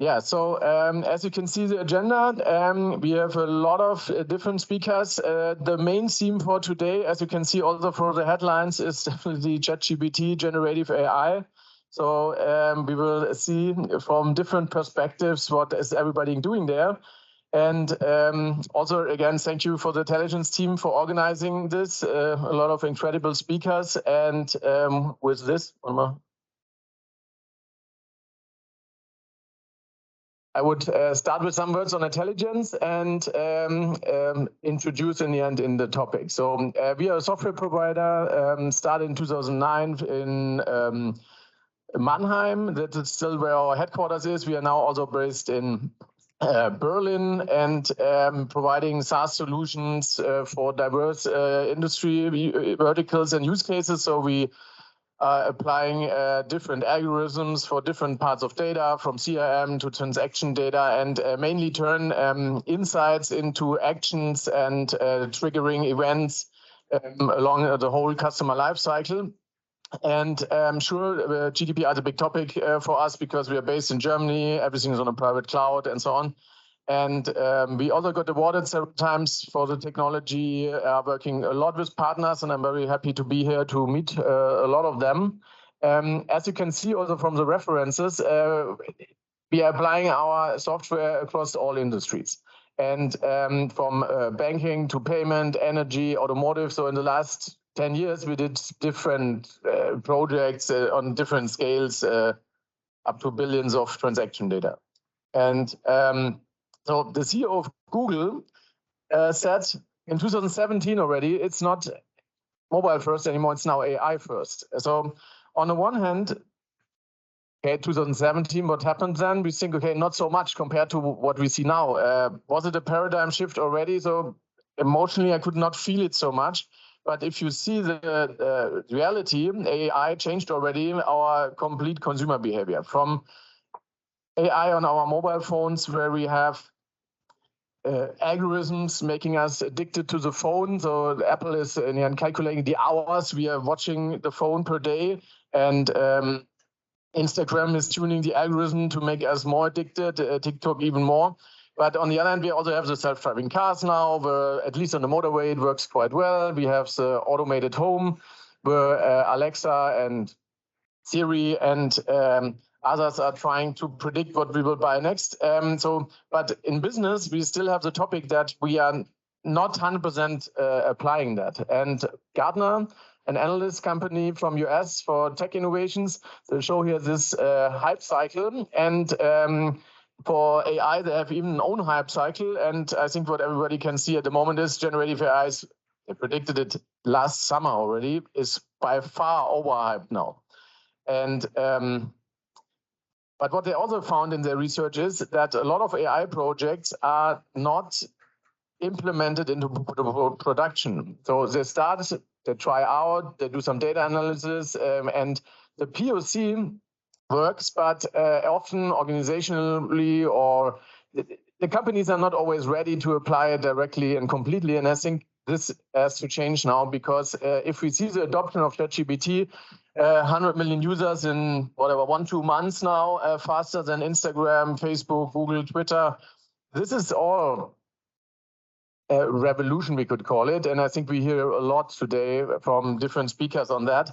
Yeah, so as you can see the agenda, we have a lot of different speakers. The main theme for today, as you can see also for the headlines, is definitely ChatGPT, generative AI. So we will see from different perspectives what is everybody doing there. And also, again, thank you for the Adtelligence team for organizing this. A lot of incredible speakers. And with this, one more. I would start with some words on Adtelligence and introduce in the end in the topic. So we are a software provider, started in 2009 in Mannheim. That is still where our headquarters is. We are now also based in Berlin and providing SaaS solutions for diverse industry verticals and use cases. So we applying different algorithms for different parts of data, from CRM to transaction data, and mainly turn insights into actions and triggering events along the whole customer life cycle. And I'm sure GDPR is a big topic for us because we are based in Germany, everything is on a private cloud and so on. And we also got awarded several times for the technology, working a lot with partners, and I'm very happy to be here to meet a lot of them. As you can see also from the references, we are applying our software across all industries. And from banking to payment, energy, automotive. So in the last 10 years, we did different projects on different scales, up to billions of transaction data. And so the CEO of Google said in 2017 already, it's not mobile first anymore, it's now AI first. So on the one hand, okay, 2017, what happened then? We think, okay, not so much compared to what we see now. Was it a paradigm shift already? So emotionally, I could not feel it so much. But if you see the reality, AI changed already our complete consumer behavior. From AI on our mobile phones, where we have algorithms making us addicted to the phone. So Apple is calculating the hours we are watching the phone per day, and Instagram is tuning the algorithm to make us more addicted, TikTok even more. But on the other hand, we also have the self-driving cars now, where at least on the motorway it works quite well. We have the automated home, where Alexa and Siri and others are trying to predict what we will buy next. But in business, we still have the topic that we are not 100% applying that. And Gartner, an analyst company from US for tech innovations, they show here this hype cycle. And for AI, they have even an own hype cycle. And I think what everybody can see at the moment is generative AI, they predicted it last summer already, is by far overhyped now. And but what they also found in their research is that a lot of AI projects are not implemented into production. So they start, they try out, they do some data analysis, and the POC works, but often organizationally or the companies are not always ready to apply it directly and completely. And I think this has to change now, because if we see the adoption of ChatGPT, 100 million users in whatever 1-2 months now, faster than Instagram, Facebook, Google, Twitter. This is all a revolution, we could call it, and I think we hear a lot today from different speakers on that.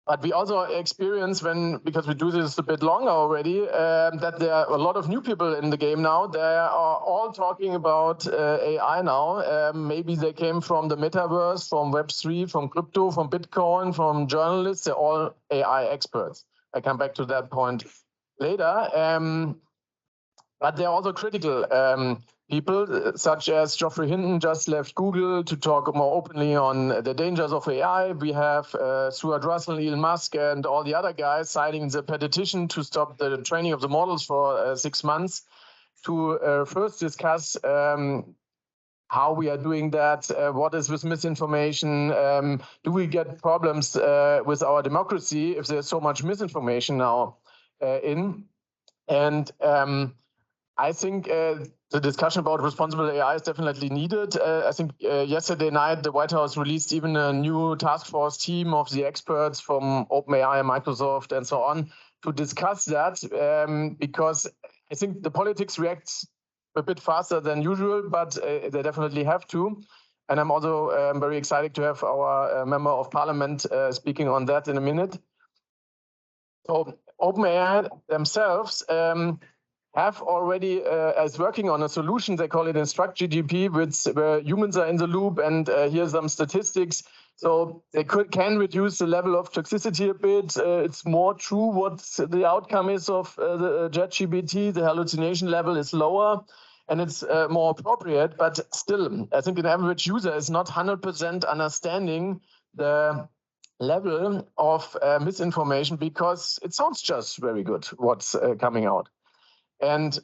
But we also experience, because we do this a bit longer already, that there are a lot of new people in the game now. They are all talking about AI now. Maybe they came from the metaverse, from Web3, from crypto, from Bitcoin, from journalists. They're all AI experts. I come back to that point later. But they're also critical people, such as Geoffrey Hinton just left Google to talk more openly on the dangers of AI. We have Stuart Russell, Elon Musk, and all the other guys signing the petition to stop the training of the models for 6 months to first discuss how we are doing that, what is with misinformation, do we get problems with our democracy if there's so much misinformation now in. And I think the discussion about responsible AI is definitely needed. I think yesterday night, the White House released even a new task force team of the experts from OpenAI, Microsoft, and so on, to discuss that because I think the politics reacts a bit faster than usual, but they definitely have to. And I'm also very excited to have our member of parliament speaking on that in a minute. So OpenAI themselves have already is working on a solution. They call it InstructGPT, where humans are in the loop, and here's some statistics. So they can reduce the level of toxicity a bit. It's more true what the outcome is of the ChatGPT. The hallucination level is lower, and it's more appropriate. But still, I think an average user is not 100% understanding the level of misinformation, because it sounds just very good what's coming out. And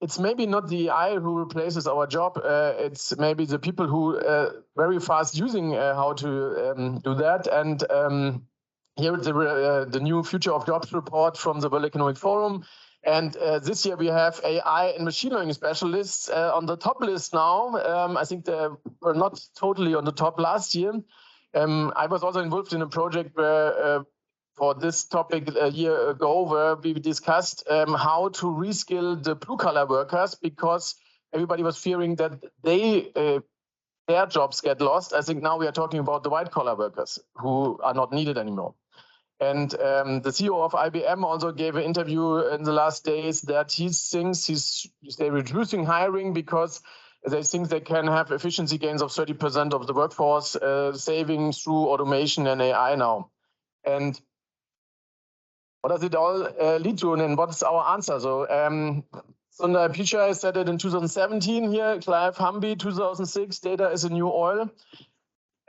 it's maybe not the AI who replaces our job. It's maybe the people who very fast using how to do that. And here is the new Future of Jobs report from the World Economic Forum. And this year we have AI and machine learning specialists on the top list now. I think they were not totally on the top last year. I was also involved in a project where for this topic a year ago, where we discussed how to reskill the blue-collar workers, because everybody was fearing that their jobs get lost. I think now we are talking about the white-collar workers who are not needed anymore. And the CEO of IBM also gave an interview in the last days that he thinks they're reducing hiring because they think they can have efficiency gains of 30% of the workforce saving through automation and AI now. And what does it all lead to, and what's our answer? So Sundar Pichai said it in 2017 here, Clive Humby 2006, data is a new oil.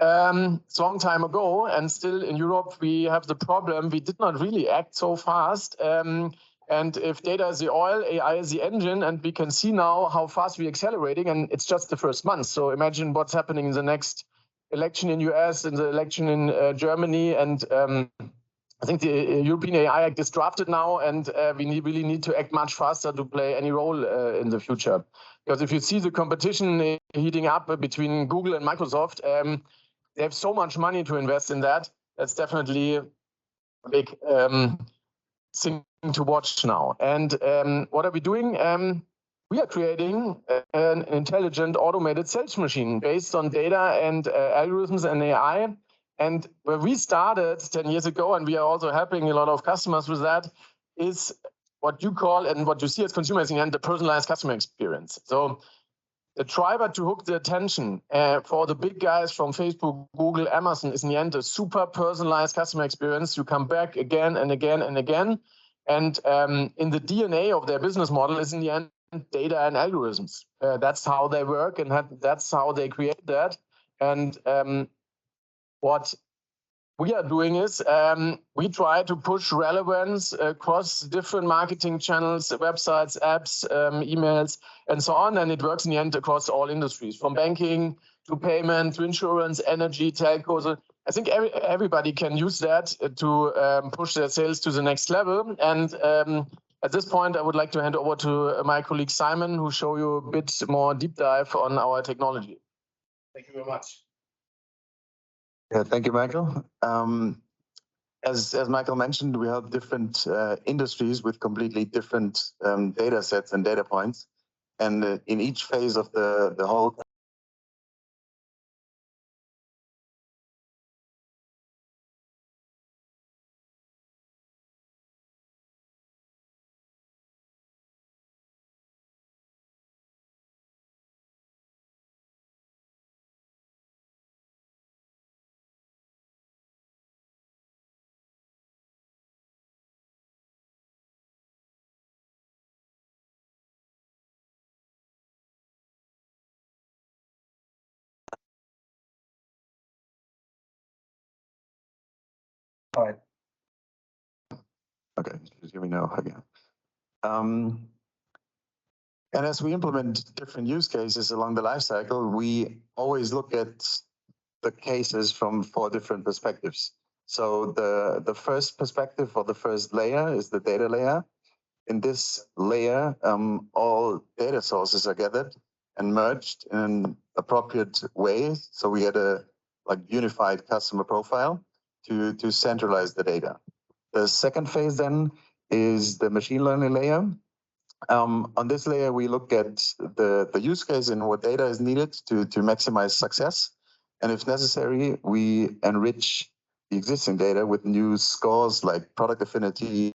It's a long time ago, and still in Europe we have the problem, we did not really act so fast. And if data is the oil, AI is the engine, and we can see now how fast we're accelerating, and it's just the first month. So imagine what's happening in the next election in US, in the election in Germany, and I think the European AI Act is drafted now, and we really need to act much faster to play any role in the future. Because if you see the competition heating up between Google and Microsoft, they have so much money to invest in that. That's definitely a big thing to watch now. And what are we doing? We are creating an intelligent automated sales machine based on data and algorithms and AI. And where we started 10 years ago, and we are also helping a lot of customers with that, is what you call and what you see as consumers in the end, the personalized customer experience. So the driver to hook the attention for the big guys from Facebook, Google, Amazon is in the end a super personalized customer experience. You come back again and again and again. And in the DNA of their business model is in the end data and algorithms. That's how they work, and that's how they create that. And what we are doing is we try to push relevance across different marketing channels, websites, apps, emails, and so on. And it works in the end across all industries, from banking to payment to insurance, energy, telcos. I think everybody can use that to push their sales to the next level. And at this point, I would like to hand over to my colleague Simon, who will show you a bit more deep dive on our technology. Thank you very much. Yeah, thank you, Michael. As Michael mentioned, we have different industries with completely different data sets and data points. And in each phase of the whole All right. Okay, just hear me now again. And as we implement different use cases along the life cycle, we always look at the cases from 4 different perspectives. So the first perspective, or the first layer, is the data layer. In this layer, all data sources are gathered and merged in an appropriate way. So we had a unified customer profile to centralize the data. The second phase then is the machine learning layer. On this layer, we look at the use case and what data is needed to maximize success. And if necessary, we enrich the existing data with new scores like product affinity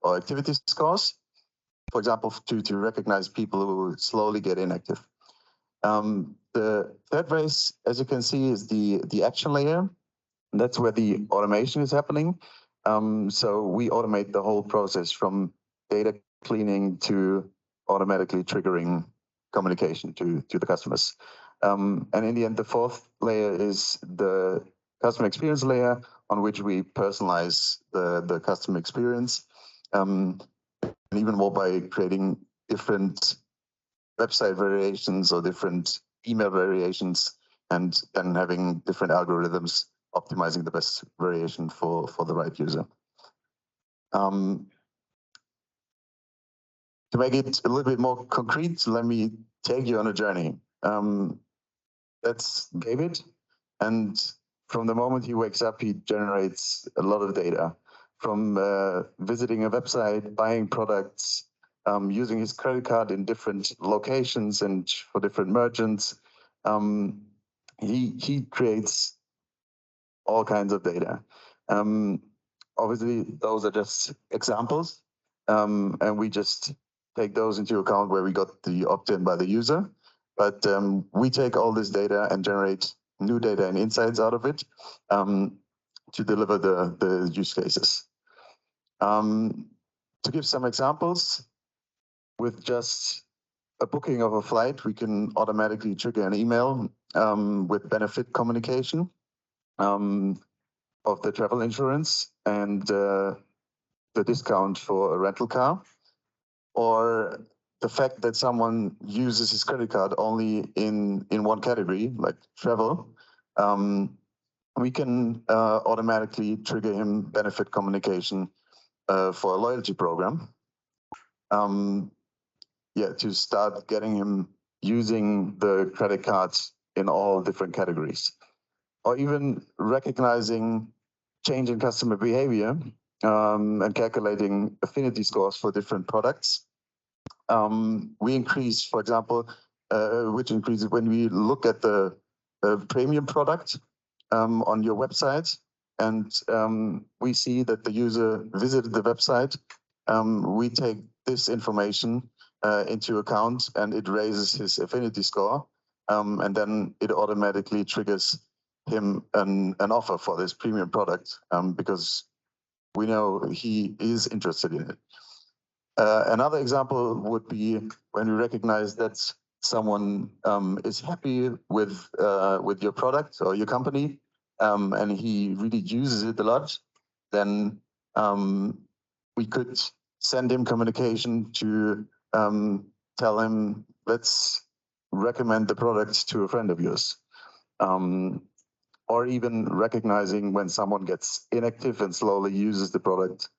or activity scores, for example, to recognize people who slowly get inactive. The third phase, as you can see, is the action layer. That's where the automation is happening. So we automate the whole process from data cleaning to automatically triggering communication to the customers. And in the end, the fourth layer is the customer experience layer, on which we personalize the customer experience, and even more by creating different website variations or different email variations, and then having different algorithms optimizing the best variation for the right user. To make it a little bit more concrete, let me take you on a journey. That's David, and from the moment he wakes up, he generates a lot of data from visiting a website, buying products, using his credit card in different locations and for different merchants. He creates all kinds of data. Obviously, those are just examples, and we just take those into account where we got the opt-in by the user. But we take all this data and generate new data and insights out of it to deliver the use cases. To give some examples, with just a booking of a flight, we can automatically trigger an email with benefit communication of the travel insurance and the discount for a rental car, or the fact that someone uses his credit card only in one category, like travel. We can automatically trigger him benefit communication for a loyalty program. To start getting him using the credit cards in all different categories, or even recognizing change in customer behavior and calculating affinity scores for different products. We increase, for example, which increases when we look at the premium product on your website, and we see that the user visited the website. We take this information into account, and it raises his affinity score, and then it automatically triggers him an offer for this premium product because we know he is interested in it. Another example would be when we recognize that someone is happy with your product or your company, and he really uses it a lot, then we could send him communication to tell him, let's recommend the product to a friend of yours. Or even recognizing when someone gets inactive and slowly uses the product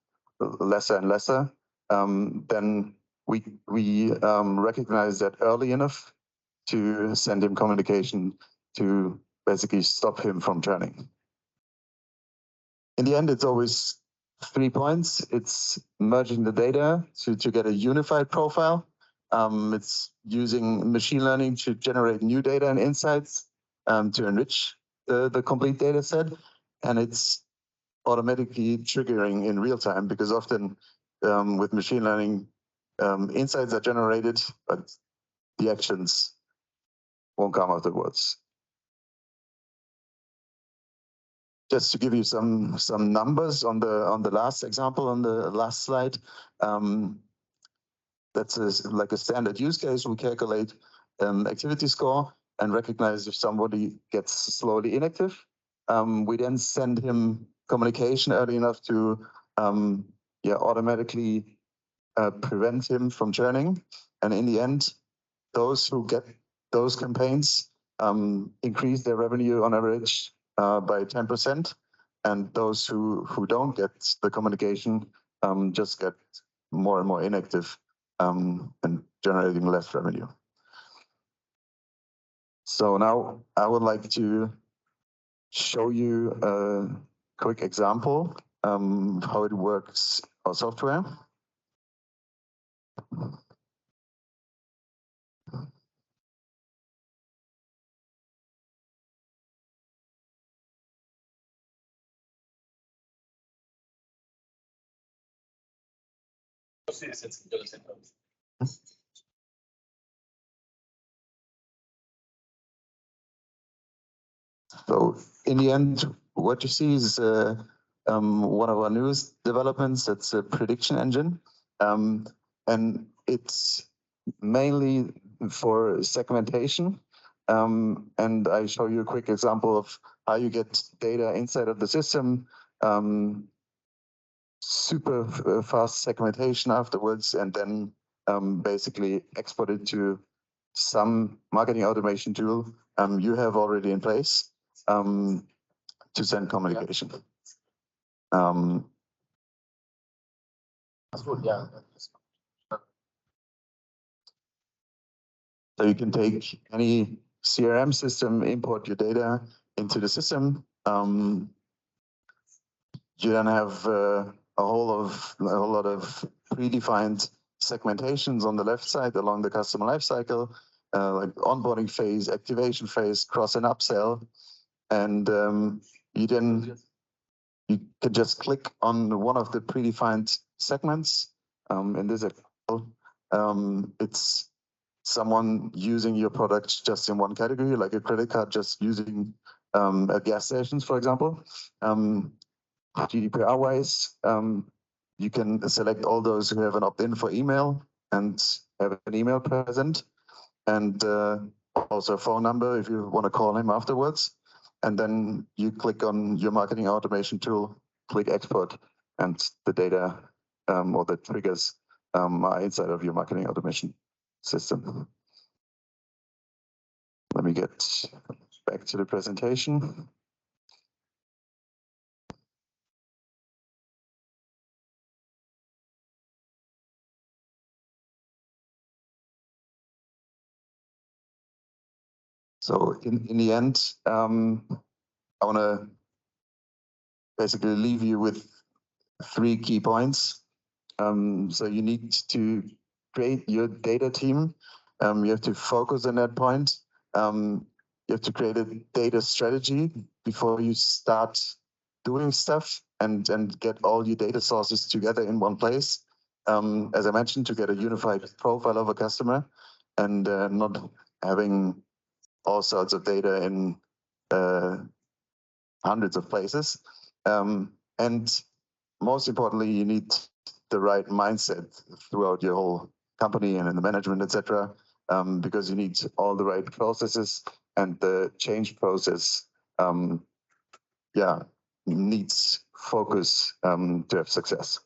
lesser and lesser, then we recognize that early enough to send him communication to basically stop him from churning. In the end, it's always 3 points. It's merging the data to get a unified profile. It's using machine learning to generate new data and insights to enrich the complete data set. And it's automatically triggering in real time, because often with machine learning, insights are generated, but the actions won't come afterwards. Just to give you some numbers on the last example on the last slide, that's like a standard use case. We calculate activity score and recognize if somebody gets slowly inactive. We then send him communication early enough to automatically prevent him from churning. And in the end, those who get those campaigns increase their revenue on average by 10%, and those who don't get the communication just get more and more inactive and generating less revenue. So now I would like to show you a quick example how it works, our software. So in the end, what you see is one of our newest developments. That's a prediction engine, and it's mainly for segmentation. And I show you a quick example of how you get data inside of the system, super fast segmentation afterwards, and then basically export it to some marketing automation tool you have already in place to send communication. That's good, yeah. So you can take any CRM system, import your data into the system. You then have a whole lot of predefined segmentations on the left side along the customer lifecycle, like onboarding phase, activation phase, cross and upsell, and you can just click on one of the predefined segments. In this example, it's someone using your product just in one category, like a credit card just using at gas stations, for example. GDPR-wise, you can select all those who have an opt-in for email and have an email present, and also a phone number if you want to call him afterwards. And then you click on your marketing automation tool, click export, and the data or the triggers are inside of your marketing automation system. Let me get back to the presentation. So in the end, I want to basically leave you with 3 key points. So you need to create your data team. You have to focus on that point. You have to create a data strategy before you start doing stuff and get all your data sources together in one place. As I mentioned, to get a unified profile of a customer and not having all sorts of data in hundreds of places. And most importantly, you need the right mindset throughout your whole company and in the management, etc., because you need all the right processes, and the change process, needs focus to have success.